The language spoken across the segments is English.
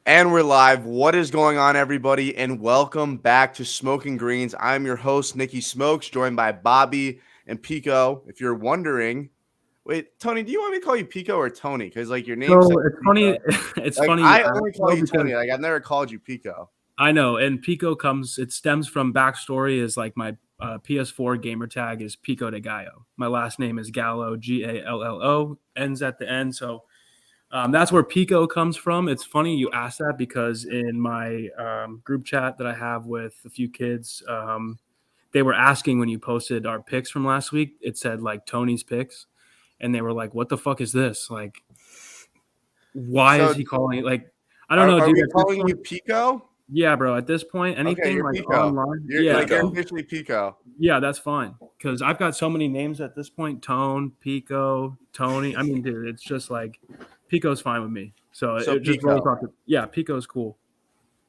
And we're live. What is going on, everybody? And welcome back to Smokin Greens. I'm your host, Nikki Smokes, joined by Bobby and Pico. If you're wondering, wait, Tony, do you want me to call you Pico or Tony? Because like your name says So it's Pico. funny. It's Like funny you I ask only call though you because Tony. Like I've never called you Pico. I know, and Pico comes. It stems from backstory. Is like my PS4 gamer tag is Pico de Gallo. My last name is Gallo, Gallo. Ends at the end, so that's where Pico comes from. It's funny you ask that because in my group chat that I have with a few kids, they were asking when you posted our picks from last week. It said like Tony's picks, and they were like, "What the fuck is this? Like, why So is he calling it like?" I don't are, know, are dude. we At this calling you point, Pico? yeah, bro. At this point, Okay, anything you're like Pico. online, You're yeah, like you're Pico. officially Pico. yeah, that's fine. Because I've got so many names at this point: Tone, Pico, Tony. I mean, dude, it's just like Pico's fine with me. So So it just rolls Pico. off. Yeah, Pico's cool.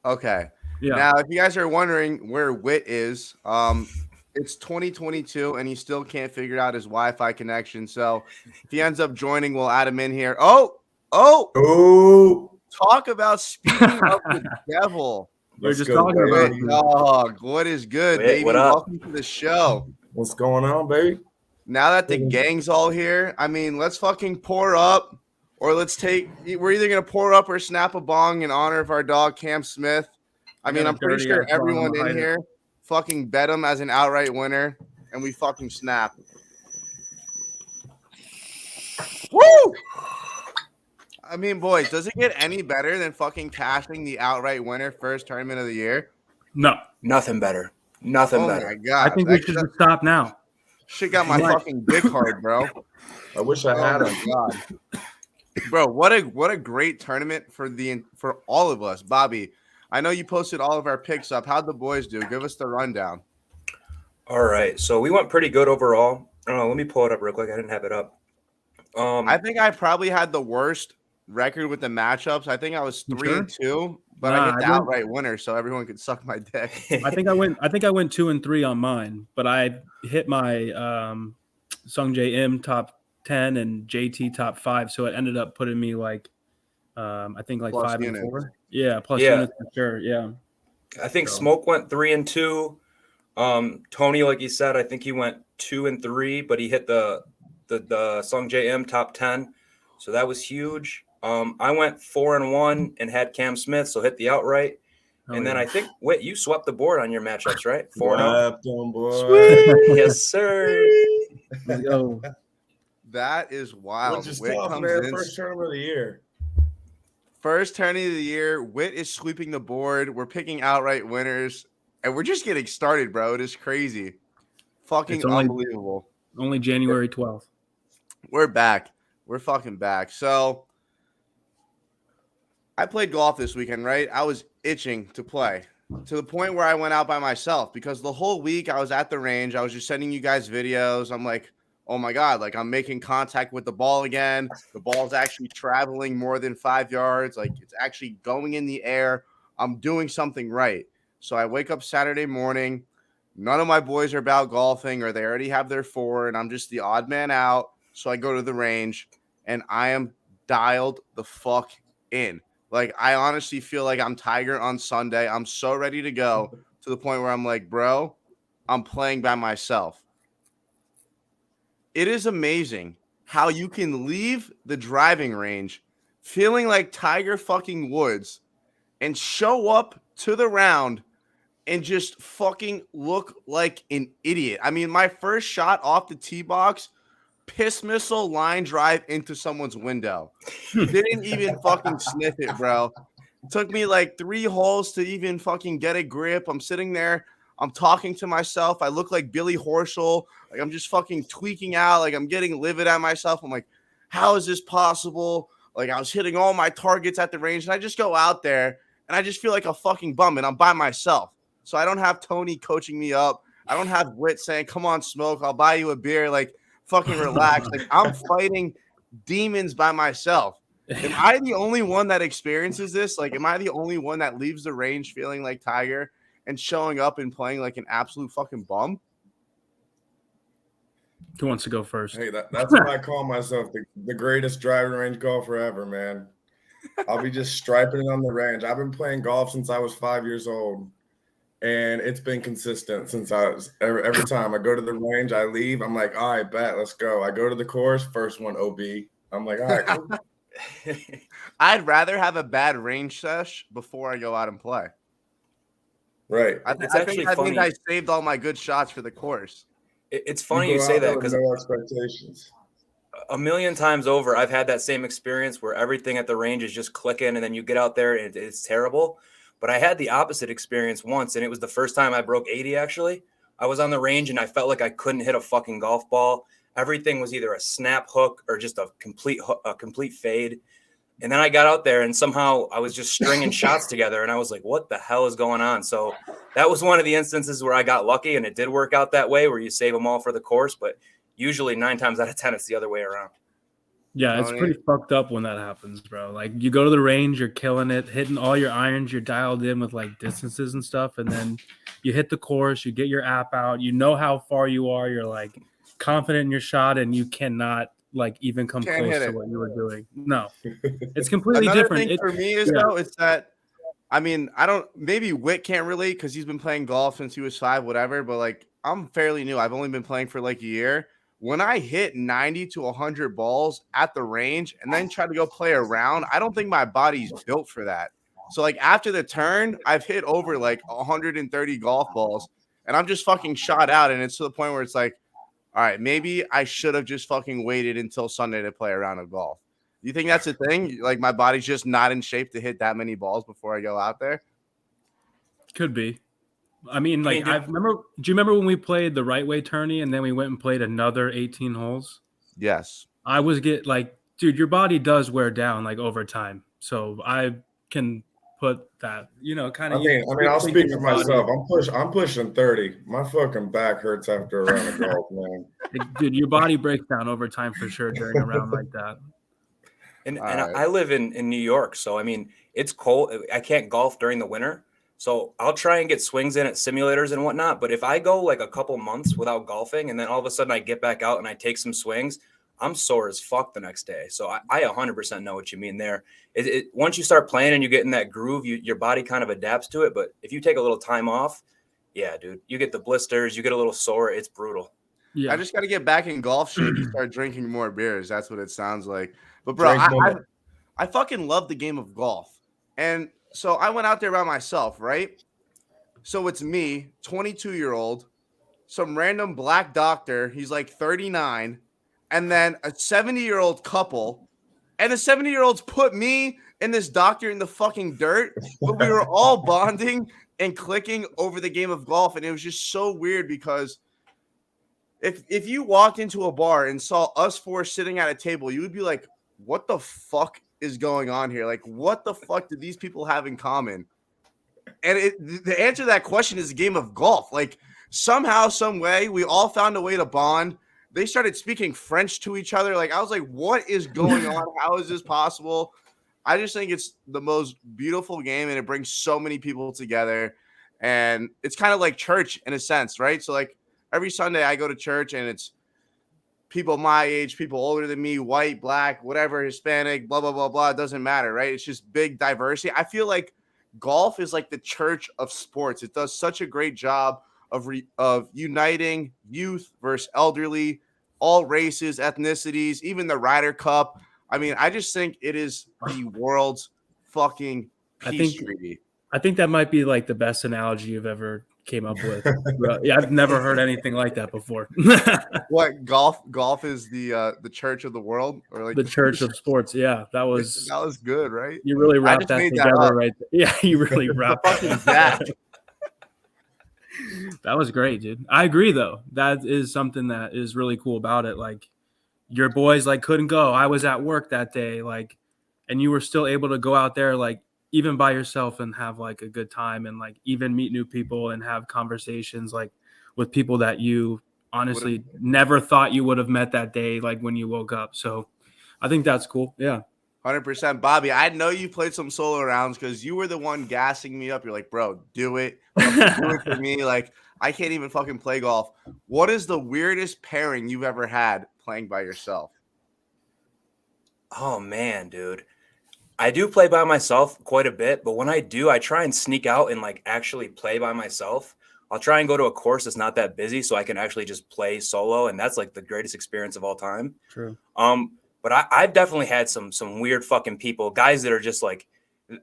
Okay. Yeah, Now, if you guys are wondering where Wit is, it's 2022 and he still can't figure out his Wi-Fi connection. So if he ends up joining, we'll add him in here. Oh, Oh, talk about speaking of the devil. we are let's just go, talking about Wit, baby. it. what is good, Wait, what baby? up? Welcome to the show. What's going on, baby? Now that the gang's all here, I mean, let's fucking pour up, or we're either gonna pour up or snap a bong in honor of our dog Cam Smith. I mean, got a I'm pretty dirty sure ass bong, I'm everyone gonna in hide it. here fucking bet him as an outright winner, and we fucking snap. Woo! I mean, boys, does it get any better than fucking cashing the outright winner first tournament of the year? No, Nothing better. Nothing Oh my better. I god, think we should just stop now. shit got my Right. fucking dick hard, bro. I wish I Oh had my him. god. Bro, what a great tournament for all of us. Bobby, I know you posted all of our picks up. How'd the boys do? Give us the rundown. All right, so we went pretty good overall. I don't know. Let me pull it up real quick. I didn't have it up. I think I probably had the worst record with the matchups. I think I was You 3-2, but I Nah, hit the I went- outright winner, so everyone could suck my dick. I think I went 2-3 on mine, but I hit my Sung J M top 10 and JT top 5, so it ended up putting me like I think like Plus 5 and units. 4. Yeah, plus Yeah. units for sure. Yeah. I think So- Smoke went 3-2. Tony, like you said, I think he went 2-3, but he hit the Sung JM top 10, so that was huge. I went 4-1 and had Cam Smith, so hit the outright. Oh, And then yeah. I think, wait, you swept the board on your matchups, right? 4-0. Left on, boy. Sweet. Yes, sir. Let's go. That is wild. Which is Wit tough, comes man. in. First tournament of the year. First tourney of the year. Wit is sweeping the board. We're picking outright winners, and we're just getting started, bro. It is crazy. Fucking It's only- unbelievable. Only January 12th. We're back. We're fucking back. So I played golf this weekend, right? I was itching to play to the point where I went out by myself because the whole week I was at the range. I was just sending you guys videos. I'm like, oh my God, like I'm making contact with the ball again. The ball's actually traveling more than 5 yards. Like it's actually going in the air. I'm doing something right. So I wake up Saturday morning. None of my boys are about golfing or they already have their 4, and I'm just the odd man out. So I go to the range and I am dialed the fuck in. Like, I honestly feel like I'm Tiger on Sunday. I'm so ready to go to the point where I'm like, bro, I'm playing by myself. It is amazing how you can leave the driving range feeling like Tiger fucking Woods and show up to the round and just fucking look like an idiot. I mean, my first shot off the tee box, piss missile line drive into someone's window. Didn't even fucking sniff it, bro. Took me like 3 holes to even fucking get a grip. I'm sitting there. I'm talking to myself. I look like Billy Horschel. Like I'm just fucking tweaking out. Like I'm getting livid at myself. I'm like, how is this possible? Like I was hitting all my targets at the range, and I just go out there and I just feel like a fucking bum, and I'm by myself. So I don't have Tony coaching me up. I don't have Wit saying, come on, Smoke, I'll buy you a beer. Like, fucking relax. Like, I'm fighting demons by myself. Am I the only one that experiences this? Like, am I the only one that leaves the range feeling like Tiger and showing up and playing like an absolute fucking bum? Who wants to go first? Hey, that's what I call myself, the greatest driving range golfer ever, man. I'll be just striping it on the range. I've been playing golf since I was 5 years old, and it's been consistent since I was every time I go to the range, I leave. I'm like, all right, bet, let's go. I go to the course, first one OB. I'm like, all right, cool. I'd rather have a bad range sesh before I go out and play. Right. It's I actually think that means funny. I saved all my good shots for the course. It's funny you go say out there that with because no expectations. a million times over, I've had that same experience where everything at the range is just clicking, and then you get out there and it's terrible. But I had the opposite experience once, and it was the first time I broke 80. Actually, I was on the range and I felt like I couldn't hit a fucking golf ball. Everything was either a snap hook or just a complete fade. And then I got out there and somehow I was just stringing shots together, and I was like, "What the hell is going on?" So that was one of the instances where I got lucky, and it did work out that way, where you save them all for the course, but usually 9 times out of 10, it's the other way around. Yeah, it's pretty fucked up when that happens, bro. Like you go to the range, you're killing it, hitting all your irons, you're dialed in with like distances and stuff, and then you hit the course, you get your app out, you know how far you are, you're like confident in your shot, and you cannot like even come close to what you were doing. No, it's completely Another different. thing for me is though, it's that I mean, maybe Whit can't relate because he's been playing golf since he was 5, whatever, but like I'm fairly new. I've only been playing for like a year. When I hit 90 to 100 balls at the range and then try to go play around, I don't think my body's built for that. So like after the turn, I've hit over like 130 golf balls and I'm just fucking shot out. And it's to the point where it's like, all right, maybe I should have just fucking waited until Sunday to play a round of golf. Do you think that's a thing? Like my body's just not in shape to hit that many balls before I go out there? Could be. I mean, like I remember. Do you remember when we played the right way tourney and then we went and played another 18 holes? Yes. I was dude, your body does wear down like over time. So I can put that, kind of. I mean, I'll speak for myself. I'm pushing 30. My fucking back hurts after a round of golf, man. Dude, your body breaks down over time for sure during a round like that. And I live in New York, so I mean it's cold. I can't golf during the winter. So I'll try and get swings in at simulators and whatnot. But if I go like a couple months without golfing and then all of a sudden I get back out and I take some swings, I'm sore as fuck the next day. So I 100% know what you mean there. Once you start playing and you get in that groove, your body kind of adapts to it. But if you take a little time off, yeah, dude, you get the blisters, you get a little sore. It's brutal. Yeah. I just got to get back in golf shape and start drinking more beers. That's what it sounds like. But bro, I fucking love the game of golf. And so I went out there by myself, right? So it's me, 22-year-old, some random black doctor. He's like 39, and then a 70-year-old couple. And the 70-year-olds put me and this doctor in the fucking dirt, but we were all bonding and clicking over the game of golf. And it was just so weird because if you walked into a bar and saw us 4 sitting at a table, you would be like, what the fuck is going on here? Like, what the fuck do these people have in common? And the answer to that question is a game of golf. Like, somehow, some way, we all found a way to bond. They started speaking French to each other. Like, I was like, what is going on? How is this possible? I just think it's the most beautiful game, and it brings so many people together. And it's kind of like church in a sense, right? So, like, every Sunday I go to church, and it's people my age, people older than me, white, black, whatever, Hispanic, blah, blah, blah, blah. It doesn't matter, right? It's just big diversity. I feel like golf is like the church of sports. It does such a great job of uniting youth versus elderly, all races, ethnicities, even the Ryder Cup. I mean, I just think it is the world's fucking peace treaty. I think that might be like the best analogy you've ever came up with. Yeah, I've never heard anything like that before. What golf is the church of the world, or like the church of sports? Yeah, that was good, right? You really wrapped that together, right? Yeah, you really wrapped that. That was great, dude. I agree, though. That is something that is really cool about it. Like your boys like couldn't go. I was at work that day, like, and you were still able to go out there, like, even by yourself and have like a good time and like even meet new people and have conversations like with people that you honestly never thought you would have met that day, like when you woke up. So I think that's cool. Yeah. 100%. Bobby, I know you played some solo rounds because you were the one gassing me up. You're like, bro, do it. Do it for me. Like, I can't even fucking play golf. What is the weirdest pairing you've ever had playing by yourself? Oh, man, dude. I do play by myself quite a bit, but when I do, I try and sneak out and like actually play by myself. I'll try and go to a course that's not that busy so I can actually just play solo, and that's like the greatest experience of all time. True. But I've definitely had some weird fucking people, guys that are just like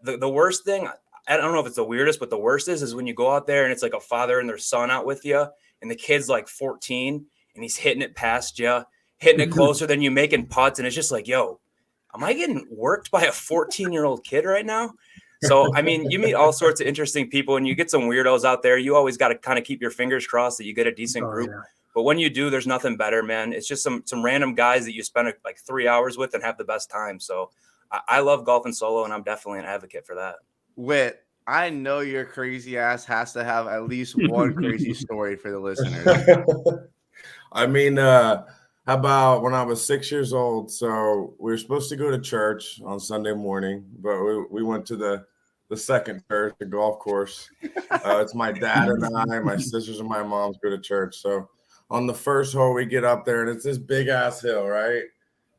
the worst thing. I don't know if it's the weirdest, but the worst is when you go out there and it's like a father and their son out with you, and the kid's like 14 and he's hitting it past you, hitting it closer than you, making putts, and it's just like, yo, am I getting worked by a 14-year-old kid right now? So, I mean, you meet all sorts of interesting people and you get some weirdos out there. You always got to kind of keep your fingers crossed that you get a decent group. Yeah. But when you do, there's nothing better, man. It's just some random guys that you spend like 3 hours with and have the best time. So I love golfing solo, and I'm definitely an advocate for that. Whit, I know your crazy ass has to have at least one crazy story for the listeners. I mean, how about when I was 6 years old? So we were supposed to go to church on Sunday morning, but we went to the second church, the golf course. It's my dad and I, my sisters and my moms go to church. So on the first hole, we get up there, and it's this big ass hill, right?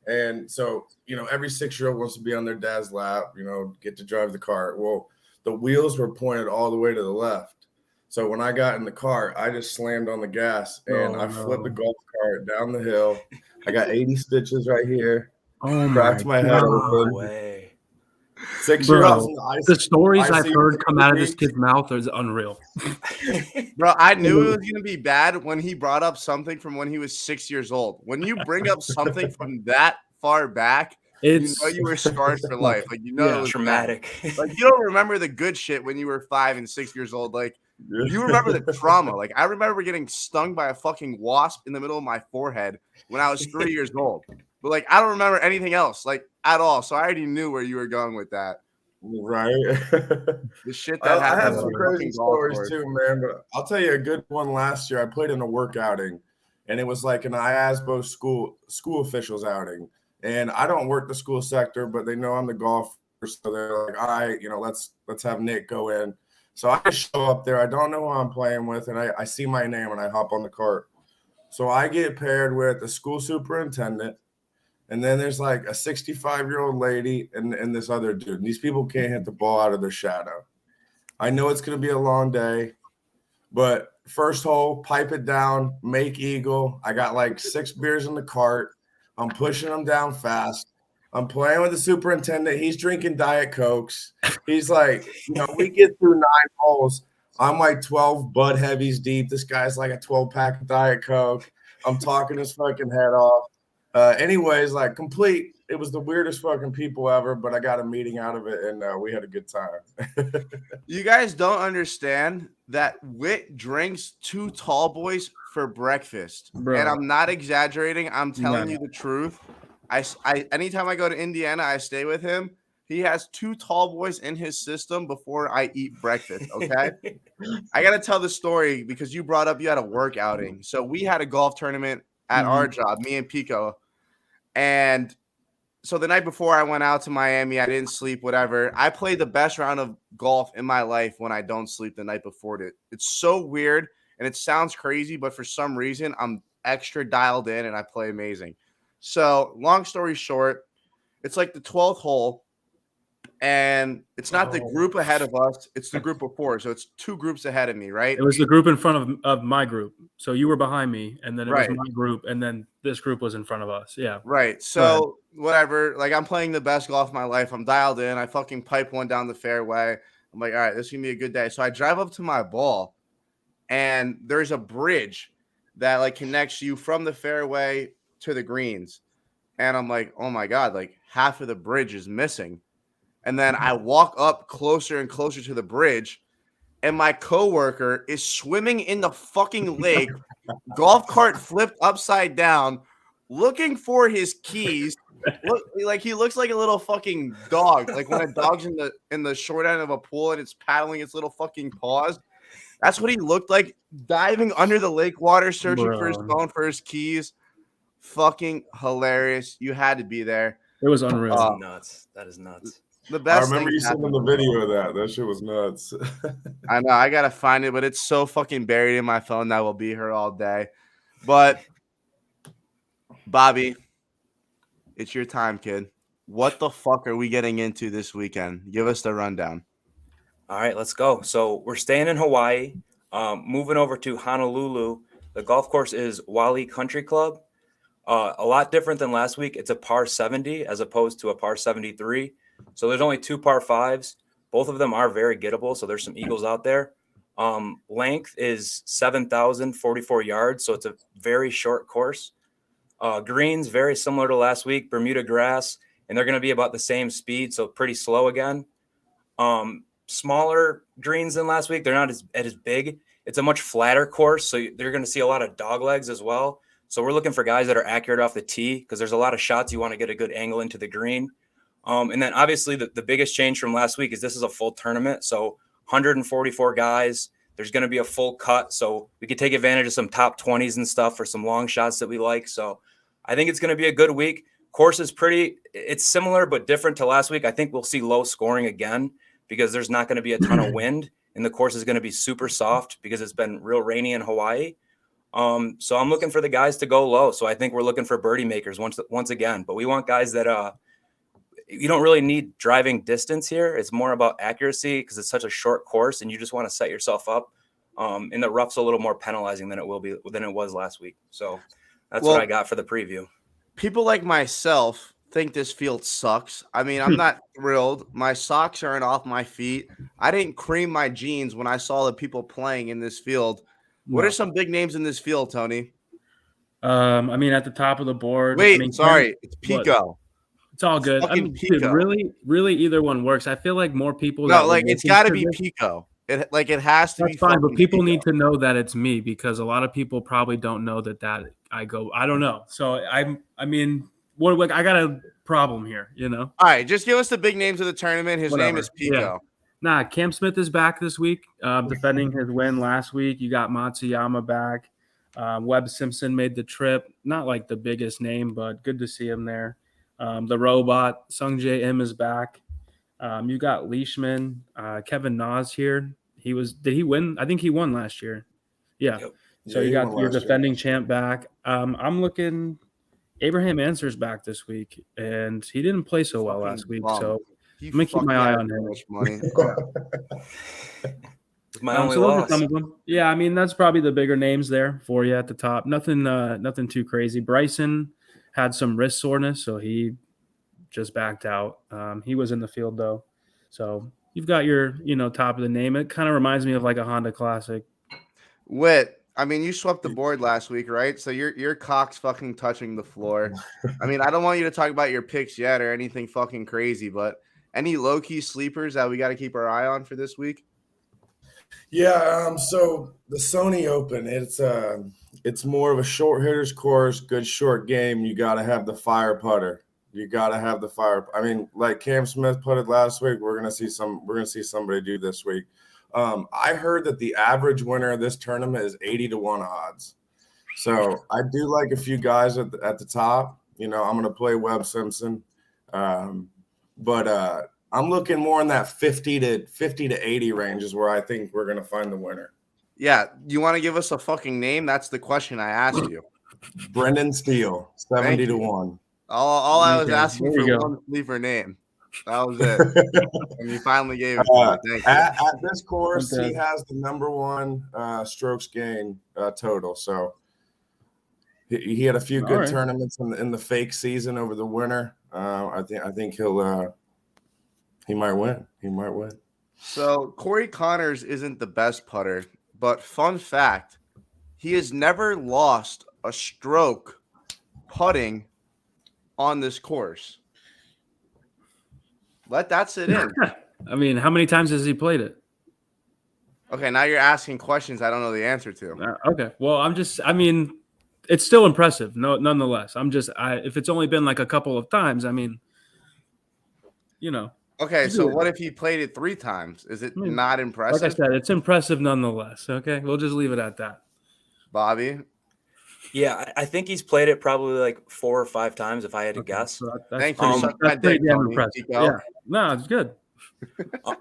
And so, every 6-year-old wants to be on their dad's lap, get to drive the cart. Well, the wheels were pointed all the way to the left. So when I got in the car, I just slammed on the gas and I flipped the golf cart down the hill. I got 80 stitches right here. Oh Cracked my head open. Way. 6 years old. The stories I've heard come out of this kid's mouth is unreal. Bro, I knew it was going to be bad when he brought up something from when he was 6 years old. When you bring up something from that far back, you were scarred for life. Like, it was traumatic. Bad. Like, you don't remember the good shit when you were 5 and 6 years old. Like, you remember the trauma. Like, I remember getting stung by a fucking wasp in the middle of my forehead when I was 3 years old. But, like, I don't remember anything else, like, at all. So I already knew where you were going with that. Right. The shit that happened. I have some crazy stories too, man. But I'll tell you a good one. Last year, I played in a work outing, and it was like an IASBO school officials outing. And I don't work the school sector, but they know I'm the golfer, so they're like, "All right, let's have Nick go in." So I just show up there. I don't know who I'm playing with, and I see my name and I hop on the cart. So I get paired with the school superintendent. And then there's like a 65-year-old lady and this other dude. And these people can't hit the ball out of their shadow. I know it's going to be a long day, but first hole, pipe it down, make eagle. I got like 6 beers in the cart. I'm pushing them down fast. I'm playing with the superintendent. He's drinking Diet Cokes. He's like, we get through 9 holes. I'm like 12 Bud Heavies deep. This guy's like a 12-pack of Diet Coke. I'm talking his fucking head off. Anyways, like it was the weirdest fucking people ever, but I got a meeting out of it and we had a good time. You guys don't understand that Whit drinks 2 tall boys for breakfast. Bro. And I'm not exaggerating. I'm telling you the truth. I anytime I go to Indiana, I stay with him. He has 2 tall boys in his system before I eat breakfast. Okay. I got to tell the story because you brought up you had a work outing. So we had a golf tournament at our job, me and Pico. And so the night before I went out to Miami, I didn't sleep, whatever. I played the best round of golf in my life when I don't sleep the night before it. It's so weird and it sounds crazy, but for some reason I'm extra dialed in and I play amazing. So long story short, it's like the 12th hole. And it's not the group ahead of us. It's the group before. So it's 2 groups ahead of me, right? It was the group in front of my group. So you were behind me, and then it was my group, and then this group was in front of us. Yeah. Right. So whatever. Like, I'm playing the best golf of my life. I'm dialed in. I fucking pipe one down the fairway. I'm like, all right, this is going to be a good day. So I drive up to my ball, and there's a bridge that, like, connects you from the fairway to the greens. And I'm like, oh, my God, like, half of the bridge is missing. And then I walk up closer and closer to the bridge, and my coworker is swimming in the fucking lake, golf cart flipped upside down, looking for his keys. He looks like a little fucking dog. Like when a dog's in the short end of a pool and it's paddling its little fucking paws. That's what he looked like, diving under the lake water, searching for his phone, for his keys. Fucking hilarious. You had to be there. It was unreal. That's nuts. That is nuts. The best. I remember you sending the video of that. That shit was nuts. I know. I gotta find it, but it's so fucking buried in my phone that will be here all day. But Bobby, it's your time, kid. what the fuck are we getting into this weekend? Give us the rundown. All right, let's go. So we're staying in Hawaii, moving over to Honolulu. The golf course is Wali Country Club. A lot different than last week. It's a par 70 as opposed to a par 73. So there's only 2 par 5s. Both of them are very gettable. So there's some eagles out there. Length is 7,044 yards. So it's a very short course. Greens, very similar to last week, Bermuda grass, and they're going to be about the same speed. So pretty slow again. Smaller greens than last week. They're not as big. It's a much flatter course. So they're going to see a lot of dog legs as well. So we're looking for guys that are accurate off the tee because there's a lot of shots you want to get a good angle into the green. And then obviously the biggest change from last week is this is a full tournament. So 144 guys. There's going to be a full cut. So we could take advantage of some top 20s and stuff for some long shots that we like. So I think it's going to be a good week. Course is it's similar but different to last week. I think we'll see low scoring again because there's not going to be a ton of wind. And the course is going to be super soft because it's been real rainy in Hawaii. So I'm looking for the guys to go low. So I think we're looking for birdie makers once again, but we want guys that you don't really need driving distance here. It's more about accuracy because it's such a short course and you just want to set yourself up. And the rough's a little more penalizing than it was last week. So that's what I got for the preview. People like myself think this field sucks. I mean, I'm not thrilled. My socks aren't off my feet. I didn't cream my jeans when I saw the people playing in this field. What are some big names in this field, Tony? I mean, at the top of the board. Wait, I mean, sorry, it's Pico. What? It's all good. I mean, dude, really, either one works. I feel like more people. No, like it's got to be Pico. It has to be. That's fine, but people need to know that it's me because a lot of people probably don't know that I go. I don't know. So I mean, I got a problem here, you know. All right, just give us the big names of the tournament. His name is Pico. Yeah. Nah, Cam Smith is back this week, defending his win last week. You got Matsuyama back. Webb Simpson made the trip. Not like the biggest name, but good to see him there. The robot, Sung Jae Im is back. You got Leishman, Kevin Nas here. Did he win? I think he won last year. Yeah. Yep. So you got your defending champ back. I'm looking. Abraham Answer's back this week, and he didn't play so well last week. So I'm gonna keep my eye on him. My only loss. Some of them. Yeah, I mean that's probably the bigger names there for you at the top. Nothing too crazy. Bryson had some wrist soreness, so he just backed out. He was in the field though, so you've got your top of the name. It kind of reminds me of like a Honda Classic. Whit, I mean, you swept the board last week, right? So your cock's fucking touching the floor. I mean, I don't want you to talk about your picks yet or anything fucking crazy, but any low-key sleepers that we got to keep our eye on for this week? Yeah, so the Sony Open, it's more of a short hitters course, good short game. You got to have the fire putter. I mean, like Cam Smith putted lagh week, we're gonna see somebody do this week. I heard that the average winner of this tournament is 80-1 odds. So I do like a few guys at the top. I'm gonna play Webb Simpson, but I'm looking more in that 50 to 80 range is where I think we're gonna find the winner. Yeah, you want to give us a fucking name? That's the question I asked you. Brendan Steele, 70-1. All I was asking for one sleeper name. That was it. And you finally gave it to me. Thank you. At this course, he has the number one strokes gain total. So he had a few good tournaments in the fake season over the winter. I think he might win. So Cory Connors isn't the best putter, but fun fact, he has never lost a stroke putting on this course. Let that sit in. I mean, how many times has he played it? Okay, now you're asking questions I don't know the answer to. Okay, well, I mean, it's still impressive. Nonetheless, if it's only been like a couple of times, I mean, Okay, so what if he played it 3 times? Is it not impressive? Like I said, it's impressive nonetheless. Okay, we'll just leave it at that. Bobby? Yeah, I think he's played it probably like 4 or 5 times if I had to guess. So Thank you. That's pretty damn impressive. Yeah. No, it's good. But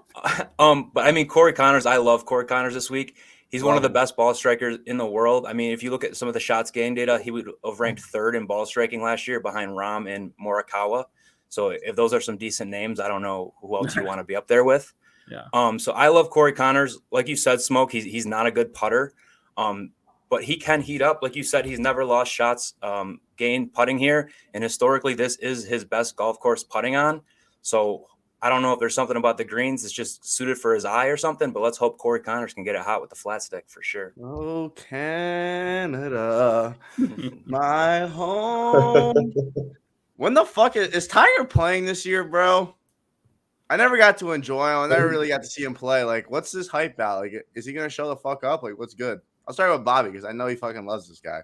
I mean, Cory Connors, I love Cory Connors this week. He's one of the best ball strikers in the world. I mean, if you look at some of the shots gained data, he would have ranked 3rd in ball striking last year behind Rahm and Morikawa. So if those are some decent names, I don't know who else you want to be up there with. Yeah. So I love Cory Connors. Like you said, Smoke, he's not a good putter. But he can heat up. Like you said, he's never lost shots gained putting here. And historically, this is his best golf course putting on. So I don't know if there's something about the greens that's just suited for his eye or something, but let's hope Cory Connors can get it hot with the flat stick for sure. Oh, Canada, my home. When the fuck is Tiger playing this year, bro? I never got to enjoy him. I never really got to see him play. Like, what's this hype about? Like, is he gonna show the fuck up? Like, what's good? I'll start with Bobby because I know he fucking loves this guy.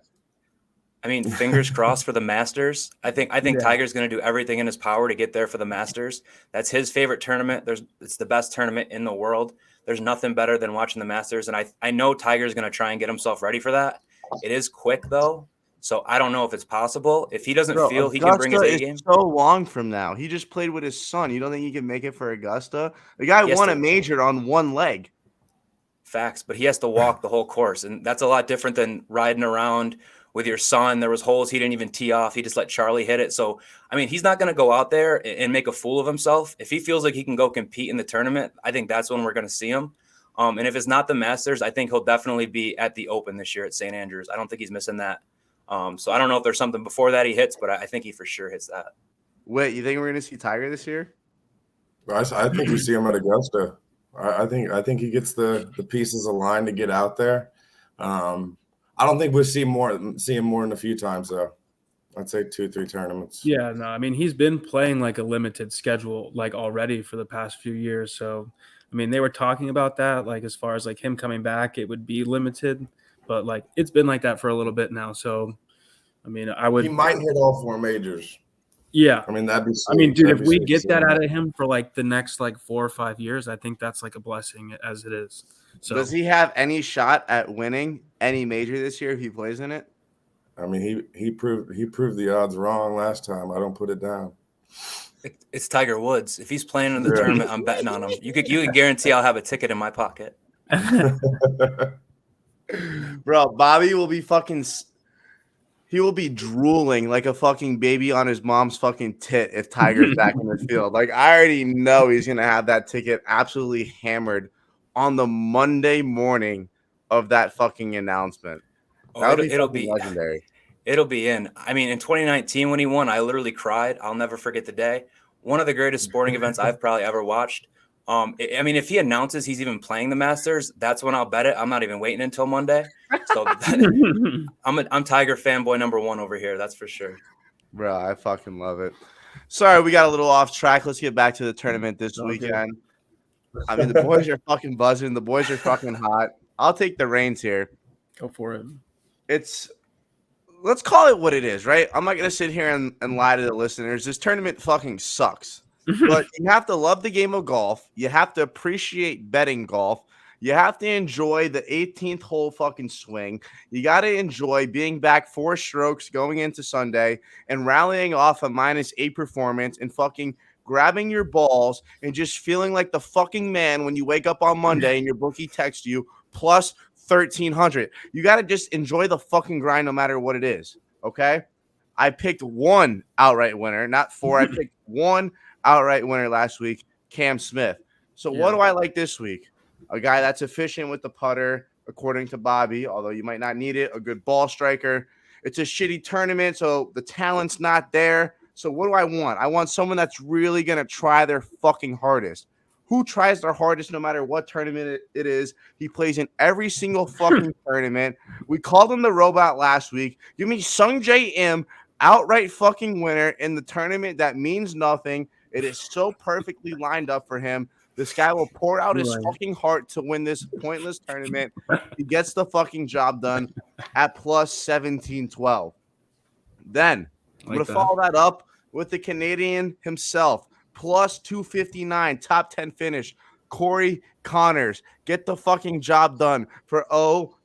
I mean, fingers crossed for the Masters. I think Tiger's going to do everything in his power to get there for the Masters. That's his favorite tournament. It's the best tournament in the world. There's nothing better than watching the Masters, and I know Tiger's going to try and get himself ready for that. It is quick though, so I don't know if it's possible. If he doesn't feel he can bring his A game, so long from now. He just played with his son. You don't think he can make it for Augusta? The guy won a major on one leg. Facts, but he has to walk the whole course, and that's a lot different than riding around with your son. There was holes he didn't even tee off. He just let Charlie hit it. So, I mean, he's not going to go out there and make a fool of himself. If he feels like he can go compete in the tournament, I think that's when we're going to see him. And if it's not the Masters, I think he'll definitely be at the Open this year at St. Andrews. I don't think he's missing that. So I don't know if there's something before that he hits, but I think he for sure hits that. Wait, you think we're going to see Tiger this year? I think we see him at Augusta. I think he gets the pieces aligned to get out there. I don't think we'll see him more than a few times though. I'd say 2-3 tournaments. Yeah, no, I mean he's been playing like a limited schedule like already for the past few years. So I mean they were talking about that, like as far as like him coming back, it would be limited, but like it's been like that for a little bit now. So I mean he might hit all 4 majors. Yeah. I mean that'd be sweet. I mean, dude, if we get that out of him for like the next like 4 or 5 years, I think that's like a blessing as it is. So does he have any shot at winning any major this year if he plays in it? I mean, he proved the odds wrong last time. I don't put it down. It's Tiger Woods. If he's playing in the tournament, I'm betting on him. You could guarantee I'll have a ticket in my pocket. Bro, Bobby will be he will be drooling like a fucking baby on his mom's fucking tit if Tiger's back in the field. Like, I already know he's going to have that ticket absolutely hammered on the Monday morning of that fucking announcement. It'll be legendary. It'll be in. I mean, in 2019 when he won, I literally cried. I'll never forget the day. One of the greatest sporting events I've probably ever watched. I mean, if he announces he's even playing the Masters, that's when I'll bet it. I'm not even waiting until Monday. So I'm Tiger fanboy number 1 over here. That's for sure. Bro, I fucking love it. Sorry, we got a little off track. Let's get back to the tournament this weekend. I mean, the boys are fucking buzzing. The boys are fucking hot. I'll take the reins here. Go for it. Let's call it what it is, right? I'm not going to sit here and lie to the listeners. This tournament fucking sucks. But you have to love the game of golf. You have to appreciate betting golf. You have to enjoy the 18th hole fucking swing. You got to enjoy being back 4 strokes going into Sunday and rallying off a -8 performance and fucking grabbing your balls and just feeling like the fucking man when you wake up on Monday and your bookie texts you plus 1,300. You got to just enjoy the fucking grind no matter what it is, okay? I picked 1 outright winner, not 4. I picked 1 outright winner last week, Cam Smith. So what do I like this week? A guy that's efficient with the putter, according to Bobby, although you might not need it, a good ball striker. It's a shitty tournament, so the talent's not there. So what do I want? I want someone that's really going to try their fucking hardest. Who tries their hardest no matter what tournament it is? He plays in every single fucking tournament. We called him the robot last week. Give me Sung J M, outright fucking winner in the tournament that means nothing. It is so perfectly lined up for him. This guy will pour out his fucking heart to win this pointless tournament. He gets the fucking job done at plus 1712. Then I'm going to follow that up with the Canadian himself, plus 259, top 10 finish, Cory Connors. Get the fucking job done for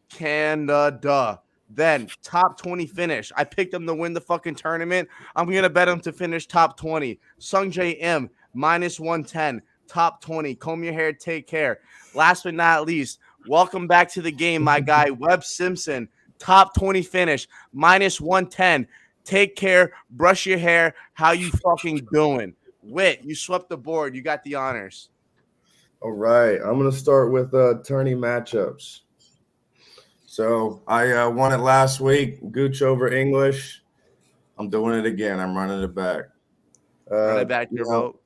Canada. Then top 20 finish. I picked him to win the fucking tournament. I'm going to bet him to finish top 20. Sung J M, -110, top 20. Comb your hair, take care. Last but not least, welcome back to the game, my guy, Webb Simpson. Top 20 finish, -110. Take care. Brush your hair. How you fucking doing? Wit, you swept the board. You got the honors. All right. I'm going to start with tourney matchups. So I won it last week. Gooch over English. I'm doing it again. I'm running it back. Run it back your vote.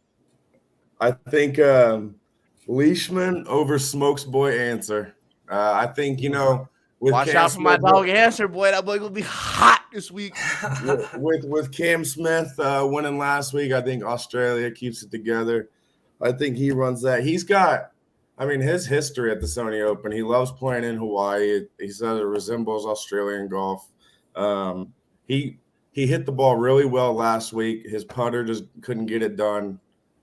I think Leishman over Smokes Boy Answer. I think, with Watch Cam out for my Smith, dog Answer, boy. That boy gonna be hot this week. with Cam Smith winning last week, I think Australia keeps it together. I think he runs that. He's got, his history at the Sony Open. He loves playing in Hawaii. He said it resembles Australian golf. He hit the ball really well last week. His putter just couldn't get it done.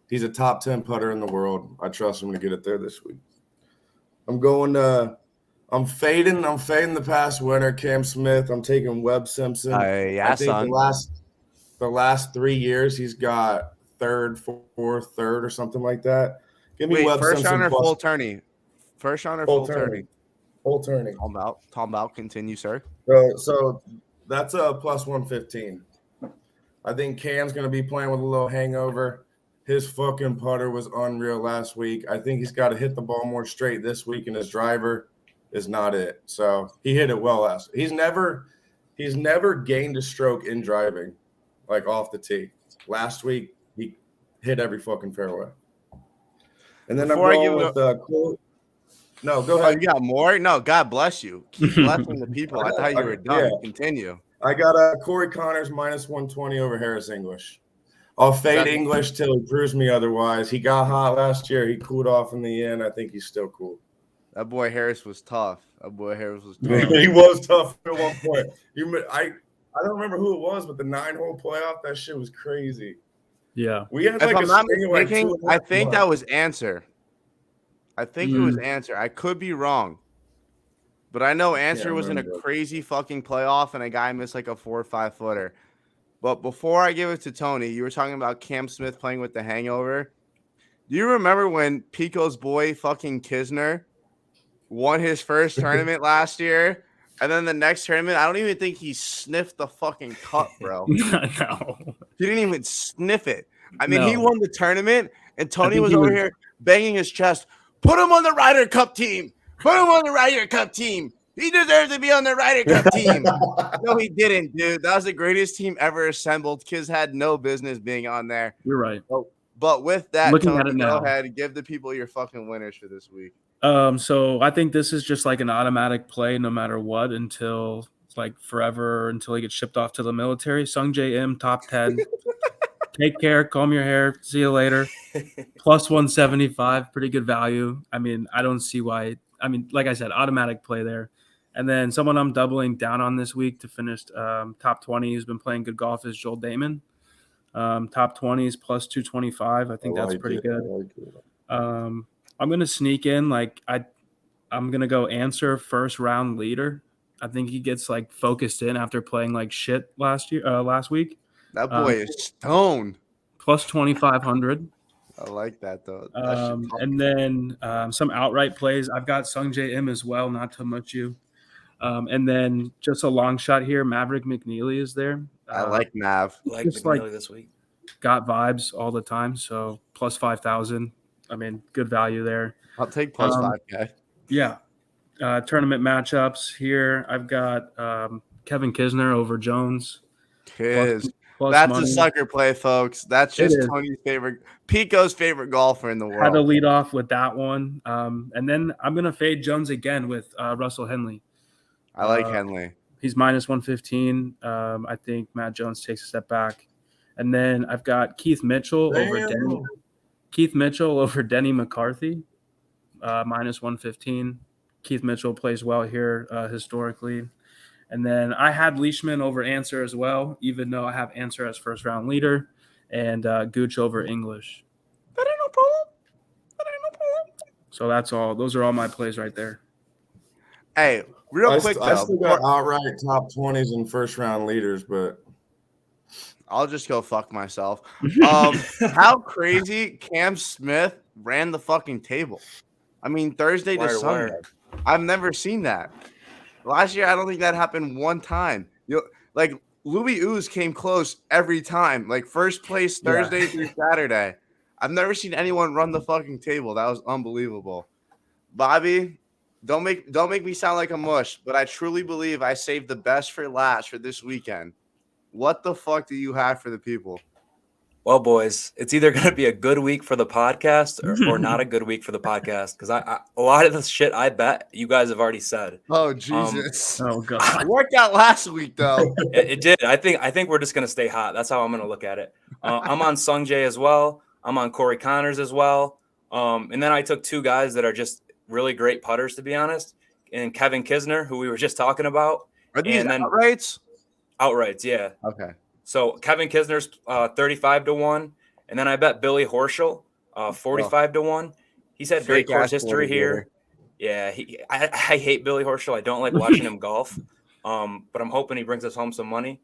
He's a top 10 putter in the world. I trust him to get it there this week. I'm fading the past winner, Cam Smith. I'm taking Webb Simpson. I think the last 3 years he's got third, fourth, third, or something like that. Give me Webb first Simpson. round or full tourney? First round or full tourney? Full tourney. Tom Bout, continue, sir. So that's a plus 115. I think Cam's going to be playing with a little hangover. His fucking putter was unreal last week. I think he's got to hit the ball more straight this week, and his driver is not it. So he hit it well last week. He's never gained a stroke in driving, like off the tee. Last week, he hit every fucking fairway. And then Before I'm going with No, go ahead. Oh, you got more? No, God bless you. Keep blessing the people. I thought you were done. Yeah. Continue. I got Cory Connors minus 120 over Harris English. I'll fade English till he proves me otherwise. He got hot last year. He cooled off in the end. I think he's still cool. That boy Harris was tough. He was tough at one point. I don't remember who it was, but the 9-hole playoff, that shit was crazy. Yeah. We had if I'm not mistaken, I think that was Answer. I think it was Answer. I could be wrong. But I know Answer was in a crazy fucking playoff and a guy missed like a 4 or 5 footer. But before I give it to Tony, you were talking about Cam Smith playing with the hangover. Do you remember when Pico's boy fucking Kisner won his first tournament last year? And then the next tournament, I don't even think he sniffed the fucking cup, bro. No. He didn't even sniff it. He won the tournament, and Tony was here banging his chest. Put him on the Ryder Cup team. Put him on the Ryder Cup team. He deserves to be on the Ryder Cup team. No, he didn't, dude. That was the greatest team ever assembled. Kids had no business being on there. You're right. But with that, Looking Tony, at it now, go ahead and give the people your fucking winners for this week. So I think this is just like an automatic play no matter what until like forever, until he gets shipped off to the military. Sung J M, top 10. Take care. Comb your hair. See you later. Plus 175. Pretty good value. I don't see why. Like I said, automatic play there. And then someone I'm doubling down on this week to finish top 20 who's been playing good golf is Joel Damon. Top 20s plus 225. I think that's pretty good. I'm going to sneak in. I'm going to go Answer first round leader. I think he gets focused in after playing like shit last week. That boy is stoned. Plus 2,500. I like that, though. And then some outright plays. I've got Sung J M as well, not to much you. And then just a long shot here. Maverick McNeely is there. I like Mav. Like McNeely this week. Got vibes all the time. So plus 5,000. Good value there. I'll take plus 5K. Yeah. Tournament matchups here. I've got Kevin Kisner over Jones. Plus that's money. A sucker play, folks. That's just Tony's favorite, Pico's favorite golfer in the world. Had to lead off with that one. And then I'm going to fade Jones again with Russell Henley. I like Henley. He's minus 115. I think Matt Jones takes a step back. And then I've got Keith Mitchell over Denny McCarthy, minus 115. Keith Mitchell plays well here historically. And then I had Leishman over Answer as well, even though I have Answer as first round leader, and Gooch over English. That ain't no problem. So that's all. Those are all my plays right there. Hey, real quick, I still got outright top 20s and first round leaders, but I'll just go fuck myself. How crazy Cam Smith ran the fucking table. Thursday to Sunday. I've never seen that. Last year, I don't think that happened one time. Louis Ooze came close every time. Like first place Thursday through Saturday. I've never seen anyone run the fucking table. That was unbelievable. Bobby, don't make me sound like a mush, but I truly believe I saved the best for last for this weekend. What the fuck do you have for the people? Well, boys, it's either going to be a good week for the podcast or not a good week for the podcast because I a lot of the shit I bet you guys have already said. Oh Jesus! Oh god. It worked out last week though. It did. I think we're just going to stay hot. That's how I'm going to look at it. I'm on Sung Jae as well. I'm on Cory Connors as well. And then I took two guys that are just really great putters, to be honest, and Kevin Kisner, who we were just talking about. Are these and then outrights? Outrights, yeah. Okay. So Kevin Kisner's 35-1, and then I bet Billy Horschel 45-1. He's had great course history here. Yeah, I hate Billy Horschel. I don't like watching him golf, but I'm hoping he brings us home some money.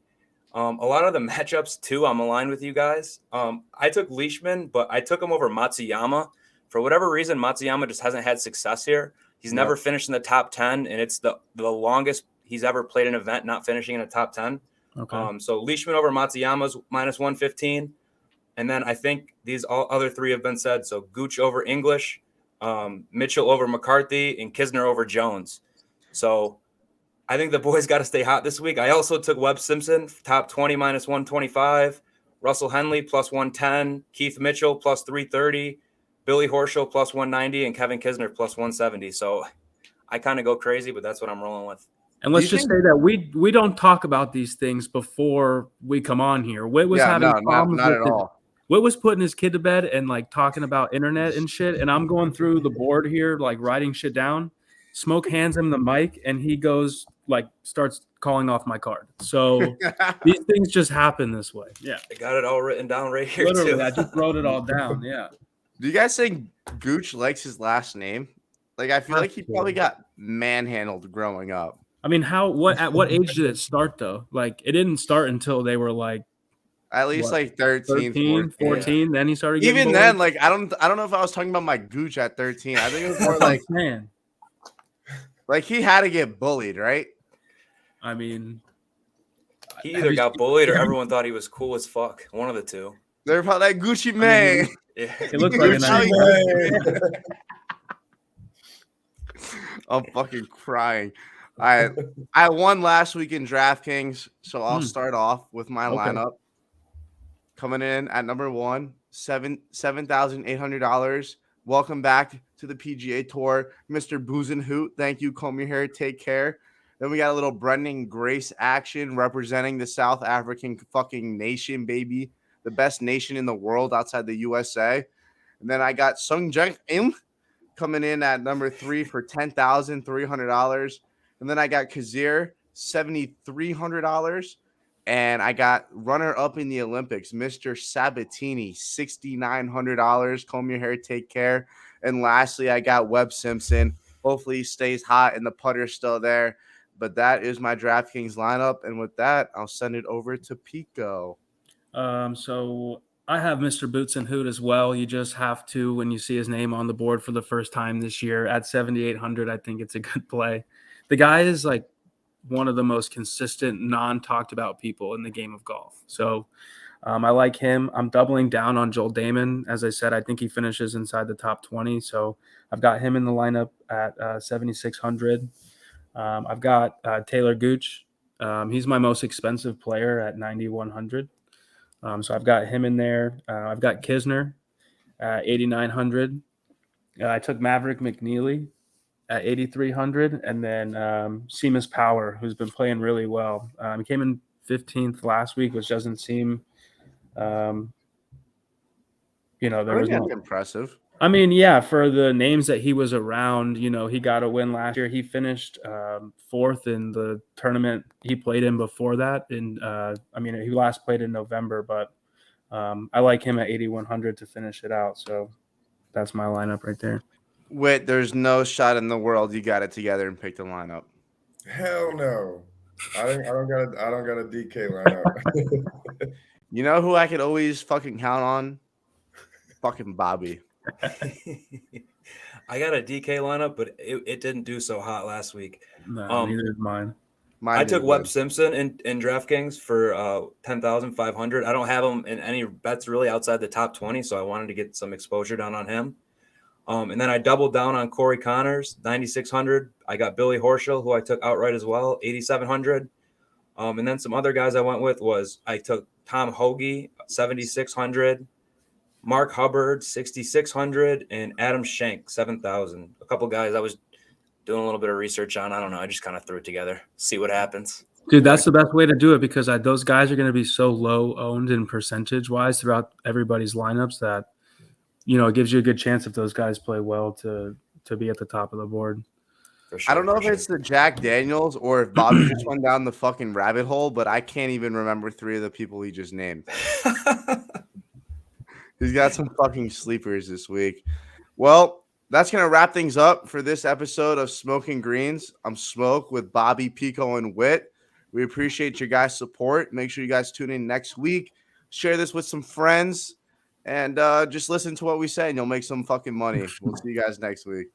A lot of the matchups too, I'm aligned with you guys. I took Leishman, but I took him over Matsuyama. For whatever reason, Matsuyama just hasn't had success here. He's never finished in the top 10, and it's the longest he's ever played an event not finishing in a top 10. Okay. So Leishman over Matsuyama's -115. And then I think these all other three have been said. So Gooch over English, Mitchell over McCarthy, and Kisner over Jones. So I think the boys got to stay hot this week. I also took Webb Simpson, top 20 -125, Russell Henley +110, Keith Mitchell +330, Billy Horschel +190, and Kevin Kisner +170. So I kind of go crazy, but that's what I'm rolling with. And let's just say that we don't talk about these things before we come on here. Whit was having problems not with at all. Whit was putting his kid to bed and like talking about internet and shit. And I'm going through the board here, like writing shit down. Smoke hands him the mic and he goes like starts calling off my card. So these things just happen this way. Yeah. I got it all written down right here. Literally, too. I just wrote it all down. Yeah. Do you guys think Gooch likes his last name? Like I feel like he probably got manhandled growing up. I mean, at what age did it start though? Like it didn't start until they were like at least like 13, 14. Then he started getting even bullied. then, like I don't know if I was talking about my Gooch at 13. I think it was more like he had to get bullied, right? I mean, he either got bullied or everyone thought he was cool as fuck. One of the two. They're probably like Gucci Mane. Yeah. It looks like a nice. I'm fucking crying. I won last week in DraftKings, so I'll start off with my lineup. Coming in at number one, $7,800. Welcome back to the PGA Tour, Mr. Booz and Hoot. Thank you. Comb your hair. Take care. Then we got a little Brendan Grace action representing the South African fucking nation, baby. The best nation in the world outside the USA. And then I got Sung Jae Im coming in at number 3 for $10,300. And then I got Kazir, $7,300. And I got runner-up in the Olympics, Mr. Sabatini, $6,900. Comb your hair, take care. And lastly, I got Webb Simpson. Hopefully he stays hot and the putter's still there. But that is my DraftKings lineup. And with that, I'll send it over to Pico. So I have Mr. Boots and Hoot as well. You just have to, when you see his name on the board for the first time this year at 7,800, I think it's a good play. The guy is like one of the most consistent, non-talked about people in the game of golf. So I like him. I'm doubling down on Joel Damon. As I said, I think he finishes inside the top 20. So I've got him in the lineup at 7,600. I've got Taylor Gooch. He's my most expensive player at 9,100. So I've got him in there. I've got Kisner at 8,900. I took Maverick McNeely at 8,300, and then Seamus Power, who's been playing really well. He came in 15th last week, which doesn't seem, there was impressive. I mean, yeah, for the names that he was around, he got a win last year. He finished 4th in the tournament he played in before that. He last played in November, but I like him at 8,100 to finish it out. So that's my lineup right there. Wait, there's no shot in the world you got it together and picked a lineup. Hell no. I don't got a DK lineup. You know who I could always fucking count on? Fucking Bobby. I got a DK lineup, but it didn't do so hot last week. No, neither did mine. I Mine took did Webb good. Simpson in DraftKings for 10,500. I don't have him in any bets really outside the top 20, so I wanted to get some exposure down on him. And then I doubled down on Cory Connors, 9,600. I got Billy Horschel, who I took outright as well, 8,700. And then some other guys I went with was I took Tom Hoagie, 7,600. Mark Hubbard, 6,600, and Adam Schenk, 7,000. A couple guys I was doing a little bit of research on. I don't know. I just kind of threw it together, see what happens. Dude, that's the best way to do it because those guys are going to be so low owned in percentage wise throughout everybody's lineups that, it gives you a good chance if those guys play well to be at the top of the board. For sure, I don't know if sure. it's the Jack Daniels or if Bobby just went down the fucking rabbit hole, but I can't even remember 3 of the people he just named. He's got some fucking sleepers this week. Well, that's going to wrap things up for this episode of Smokin Greens. I'm Smoke with Bobby, Pico, and Wit. We appreciate your guys' support. Make sure you guys tune in next week. Share this with some friends. And just listen to what we say, and you'll make some fucking money. We'll see you guys next week.